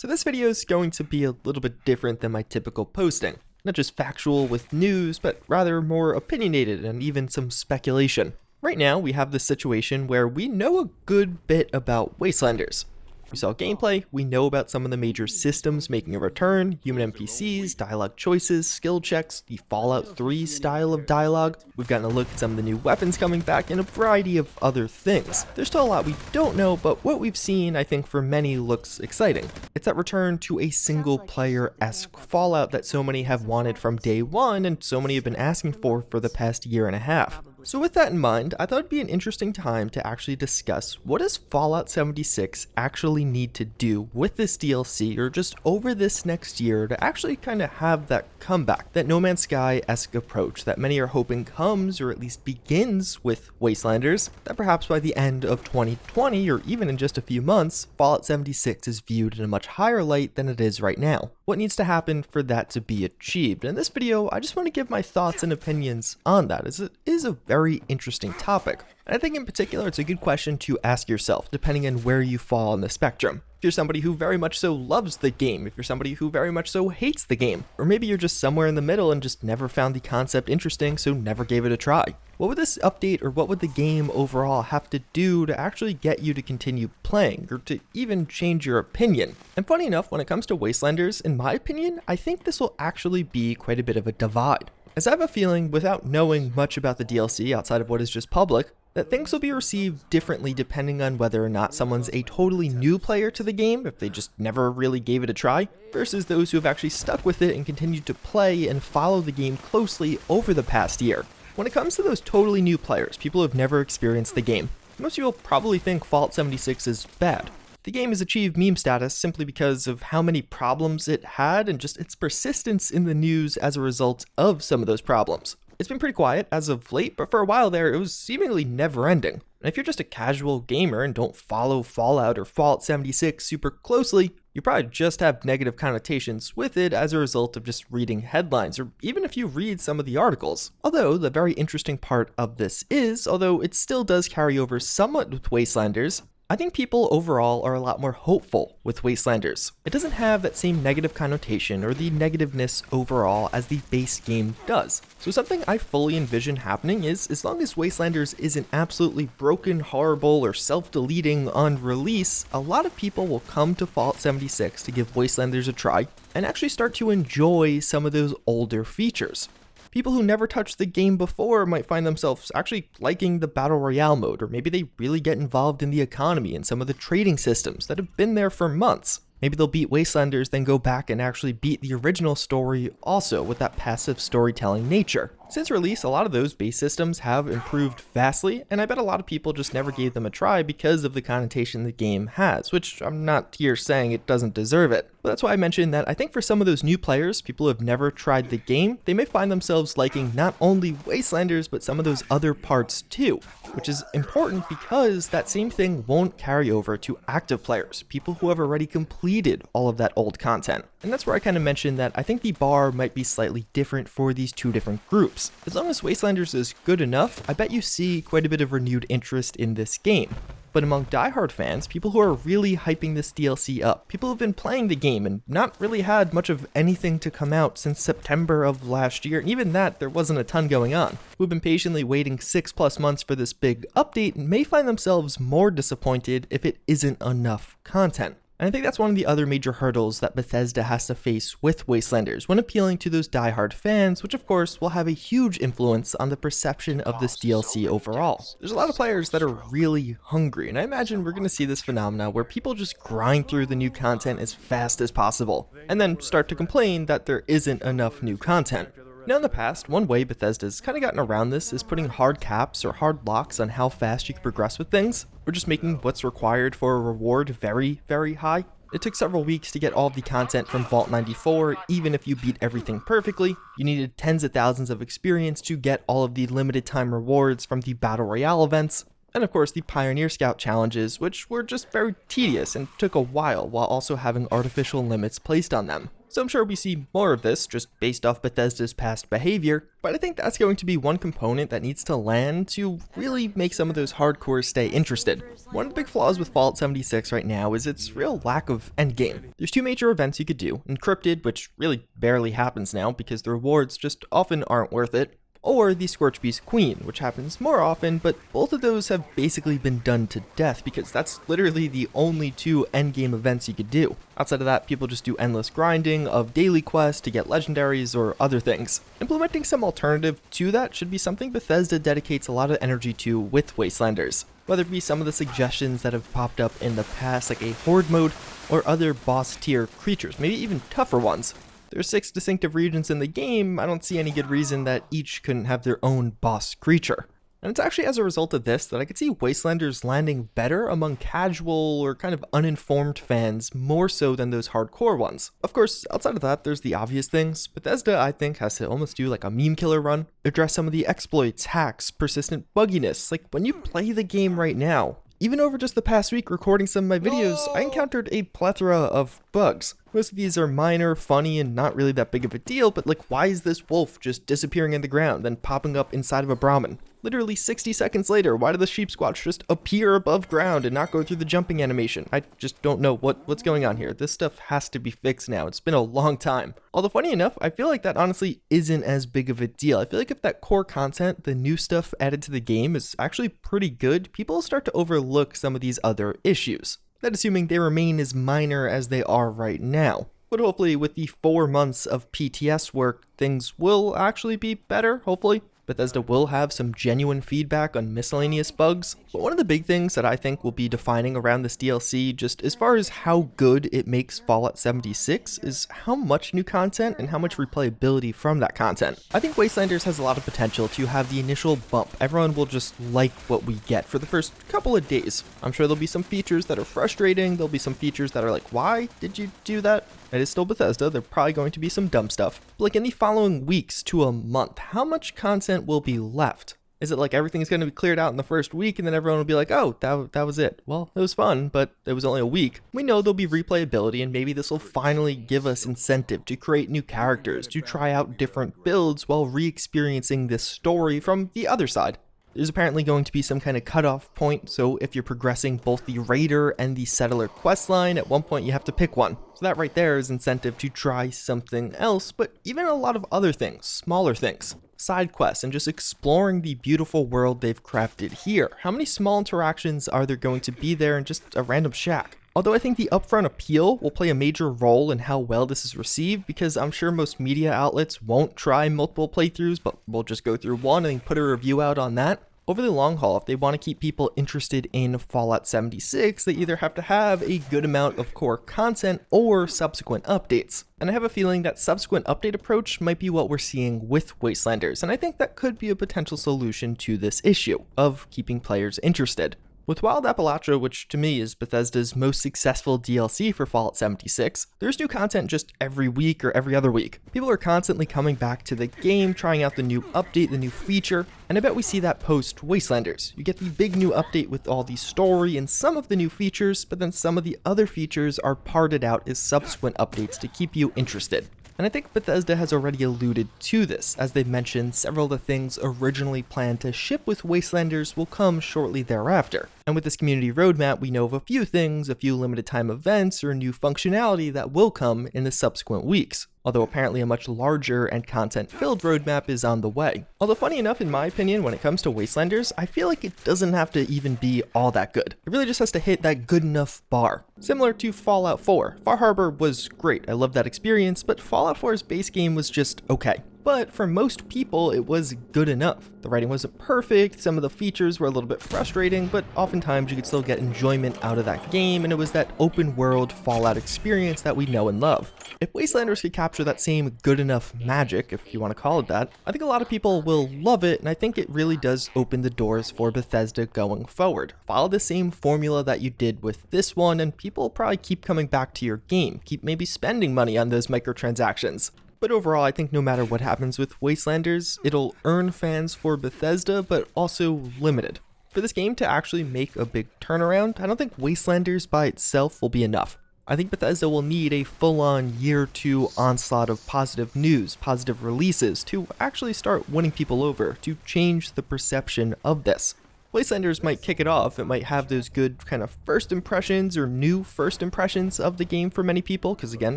So this video is going to be a little bit different than my typical posting. Not just factual with news, but rather more opinionated and even some speculation. Right now, we have this situation where we know a good bit about Wastelanders. We saw gameplay, we know about some of the major systems making a return, human NPCs, dialogue choices, skill checks, the Fallout 3 style of dialogue. We've gotten a look at some of the new weapons coming back and a variety of other things. There's still a lot we don't know, but what we've seen, I think for many, looks exciting. It's that return to a single player-esque Fallout that so many have wanted from day one and so many have been asking for the past year and a half. So with that in mind, I thought it'd be an interesting time to actually discuss what does Fallout 76 actually need to do with this DLC or just over this next year to actually kind of have that comeback, that No Man's Sky-esque approach that many are hoping comes or at least begins with Wastelanders, that perhaps by the end of 2020 or even in just a few months, Fallout 76 is viewed in a much higher light than it is right now. What needs to happen for that to be achieved? In this video, I just want to give my thoughts and opinions on that, as it is a very interesting topic. And I think in particular, it's a good question to ask yourself, depending on where you fall on the spectrum. If you're somebody who very much so loves the game, if you're somebody who very much so hates the game, or maybe you're just somewhere in the middle and just never found the concept interesting, so never gave it a try. What would this update or what would the game overall have to do to actually get you to continue playing, or to even change your opinion? And funny enough, when it comes to Wastelanders, in my opinion, I think this will actually be quite a bit of a divide. As I have a feeling, without knowing much about the DLC outside of what is just public, that things will be received differently depending on whether or not someone's a totally new player to the game, if they just never really gave it a try, versus those who have actually stuck with it and continued to play and follow the game closely over the past year. When it comes to those totally new players, people who have never experienced the game, most people probably think Fallout 76 is bad. The game has achieved meme status simply because of how many problems it had and just its persistence in the news as a result of some of those problems. It's been pretty quiet as of late, but for a while there, it was seemingly never-ending. And if you're just a casual gamer and don't follow Fallout or Fallout 76 super closely, you probably just have negative connotations with it as a result of just reading headlines, or even if you read some of the articles. Although, the very interesting part of this is, although it still does carry over somewhat with Wastelanders, I think people overall are a lot more hopeful with Wastelanders. It doesn't have that same negative connotation or the negativeness overall as the base game does. So something I fully envision happening is, as long as Wastelanders isn't absolutely broken, horrible, or self-deleting on release, a lot of people will come to Fallout 76 to give Wastelanders a try and actually start to enjoy some of those older features. People who never touched the game before might find themselves actually liking the Battle Royale mode, or maybe they really get involved in the economy and some of the trading systems that have been there for months. Maybe they'll beat Wastelanders, then go back and actually beat the original story also with that passive storytelling nature. Since release, a lot of those base systems have improved vastly, and I bet a lot of people just never gave them a try because of the connotation the game has, which I'm not here saying it doesn't deserve it. But that's why I mentioned that I think for some of those new players, people who have never tried the game, they may find themselves liking not only Wastelanders, but some of those other parts too, which is important because that same thing won't carry over to active players, people who have already completed all of that old content. And that's where I kind of mentioned that I think the bar might be slightly different for these two different groups. As long as Wastelanders is good enough, I bet you see quite a bit of renewed interest in this game. But among diehard fans, people who are really hyping this DLC up, people who have been playing the game and not really had much of anything to come out since September of last year, and even that, there wasn't a ton going on, who've been patiently waiting 6+ months for this big update and may find themselves more disappointed if it isn't enough content. And I think that's one of the other major hurdles that Bethesda has to face with Wastelanders when appealing to those diehard fans, which of course will have a huge influence on the perception of this DLC overall. There's a lot of players that are really hungry, and I imagine we're going to see this phenomena where people just grind through the new content as fast as possible, and then start to complain that there isn't enough new content. Now in the past, one way Bethesda's kind of gotten around this is putting hard caps or hard locks on how fast you can progress with things, or just making what's required for a reward very, very high. It took several weeks to get all of the content from Vault 94, even if you beat everything perfectly. You needed tens of thousands of experience to get all of the limited time rewards from the Battle Royale events. And of course the Pioneer Scout challenges, which were just very tedious and took a while also having artificial limits placed on them. So I'm sure we see more of this just based off Bethesda's past behavior, but I think that's going to be one component that needs to land to really make some of those hardcores stay interested. One of the big flaws with Fallout 76 right now is its real lack of endgame. There's two major events you could do: Encrypted, which really barely happens now because the rewards just often aren't worth it, or the Scorchbeast Queen, which happens more often, but both of those have basically been done to death because that's literally the only two endgame events you could do. Outside of that, people just do endless grinding of daily quests to get legendaries or other things. Implementing some alternative to that should be something Bethesda dedicates a lot of energy to with Wastelanders, whether it be some of the suggestions that have popped up in the past, like a horde mode, or other boss tier creatures, maybe even tougher ones. There's 6 distinctive regions in the game. I don't see any good reason that each couldn't have their own boss creature. And it's actually as a result of this that I could see Wastelanders landing better among casual or kind of uninformed fans more so than those hardcore ones. Of course, outside of that, there's the obvious things. Bethesda, I think, has to almost do like a meme killer run, address some of the exploits, hacks, persistent bugginess. Like when you play the game right now, even over just the past week recording some of my videos, I encountered a plethora of bugs. Most of these are minor, funny, and not really that big of a deal, but like, why is this wolf just disappearing in the ground, then popping up inside of a Brahmin? Literally 60 seconds later, why did the sheep squatch just appear above ground and not go through the jumping animation? I just don't know what's going on here. This stuff has to be fixed now. It's been a long time. Although funny enough, I feel like that honestly isn't as big of a deal. I feel like if that core content, the new stuff added to the game, is actually pretty good, people start to overlook some of these other issues. That assuming they remain as minor as they are right now. But hopefully with the 4 months of PTS work, things will actually be better, hopefully. Bethesda will have some genuine feedback on miscellaneous bugs, but one of the big things that I think will be defining around this DLC, just as far as how good it makes Fallout 76, is how much new content and how much replayability from that content. I think Wastelanders has a lot of potential to have the initial bump. Everyone will just like what we get for the first couple of days. I'm sure there'll be some features that are frustrating, there'll be some features that are like, why did you do that? It is still Bethesda, there's probably going to be some dumb stuff. But like in the following weeks to a month, how much content will be left? Is it like everything's going to be cleared out in the first week and then everyone will be like, oh, that was it? Well, it was fun, but it was only a week. We know there'll be replayability and maybe this will finally give us incentive to create new characters, to try out different builds while re-experiencing this story from the other side. There's apparently going to be some kind of cutoff point, so if you're progressing both the Raider and the Settler questline, at one point you have to pick one. So that right there is incentive to try something else, but even a lot of other things, smaller things. Side quests and just exploring the beautiful world they've crafted here. How many small interactions are there going to be there in just a random shack? Although I think the upfront appeal will play a major role in how well this is received, because I'm sure most media outlets won't try multiple playthroughs, but will just go through one and put a review out on that. Over the long haul, if they want to keep people interested in Fallout 76, they either have to have a good amount of core content or subsequent updates. And I have a feeling that subsequent update approach might be what we're seeing with Wastelanders, and I think that could be a potential solution to this issue of keeping players interested. With Wild Appalachia, which to me is Bethesda's most successful DLC for Fallout 76, there's new content just every week or every other week. People are constantly coming back to the game, trying out the new update, the new feature, and I bet we see that post Wastelanders. You get the big new update with all the story and some of the new features, but then some of the other features are parted out as subsequent updates to keep you interested. And I think Bethesda has already alluded to this, as they mentioned several of the things originally planned to ship with Wastelanders will come shortly thereafter. And with this community roadmap, we know of a few things, a few limited time events or new functionality that will come in the subsequent weeks. Although apparently a much larger and content-filled roadmap is on the way. Although funny enough, in my opinion, when it comes to Wastelanders, I feel like it doesn't have to even be all that good. It really just has to hit that good enough bar. Similar to Fallout 4. Far Harbor was great, I loved that experience, but Fallout 4's base game was just okay. But for most people, it was good enough. The writing wasn't perfect, some of the features were a little bit frustrating, but oftentimes you could still get enjoyment out of that game, and it was that open world Fallout experience that we know and love. If Wastelanders could capture that same good enough magic, if you want to call it that, I think a lot of people will love it, and I think it really does open the doors for Bethesda going forward. Follow the same formula that you did with this one, and people will probably keep coming back to your game, keep maybe spending money on those microtransactions. But overall, I think no matter what happens with Wastelanders, it'll earn fans for Bethesda, but also limited. For this game to actually make a big turnaround, I don't think Wastelanders by itself will be enough. I think Bethesda will need a full-on year 2 onslaught of positive news, positive releases to actually start winning people over, to change the perception of this. Wastelanders might kick it off. It might have those good kind of first impressions or new first impressions of the game for many people, because again,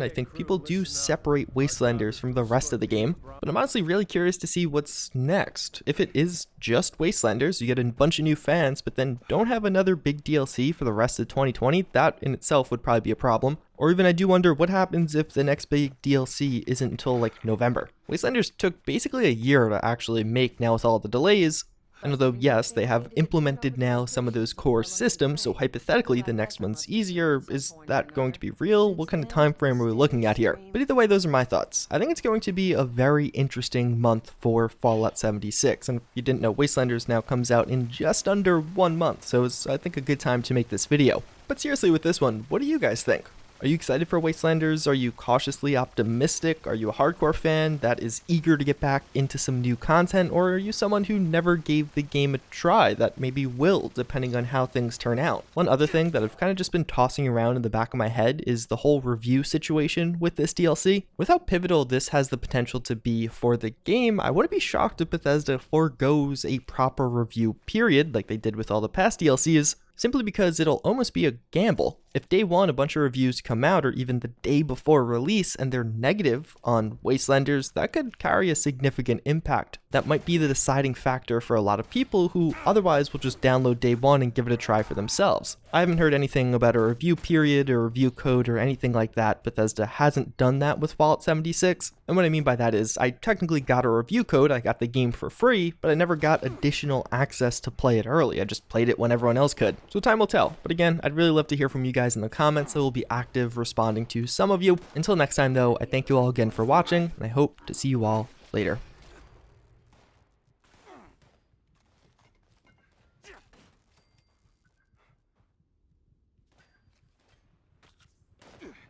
I think people do separate Wastelanders from the rest of the game. But I'm honestly really curious to see what's next. If it is just Wastelanders, you get a bunch of new fans, but then don't have another big DLC for the rest of 2020, that in itself would probably be a problem. Or even I do wonder what happens if the next big DLC isn't until like November. Wastelanders took basically a year to actually make now with all the delays. And although, yes, they have implemented now some of those core systems, so hypothetically the next one's easier, is that going to be real? What kind of time frame are we looking at here? But either way, those are my thoughts. I think it's going to be a very interesting month for Fallout 76, and if you didn't know, Wastelanders now comes out in just under 1 month, so it's, I think, a good time to make this video. But seriously with this one, what do you guys think? Are you excited for Wastelanders? Are you cautiously optimistic? Are you a hardcore fan that is eager to get back into some new content? Or are you someone who never gave the game a try that maybe will, depending on how things turn out? One other thing that I've kind of just been tossing around in the back of my head is the whole review situation with this DLC. With how pivotal this has the potential to be for the game, I wouldn't be shocked if Bethesda forgoes a proper review period like they did with all the past DLCs, simply because it'll almost be a gamble. If day one a bunch of reviews come out, or even the day before release, and they're negative on Wastelanders, that could carry a significant impact. That might be the deciding factor for a lot of people who otherwise will just download day one and give it a try for themselves. I haven't heard anything about a review period or review code or anything like that. Bethesda hasn't done that with Fallout 76. And what I mean by that is I technically got a review code, I got the game for free, but I never got additional access to play it early. I just played it when everyone else could. So time will tell. But again, I'd really love to hear from you guys in the comments. I will be active responding to some of you. Until next time though, I thank you all again for watching, and I hope to see you all later.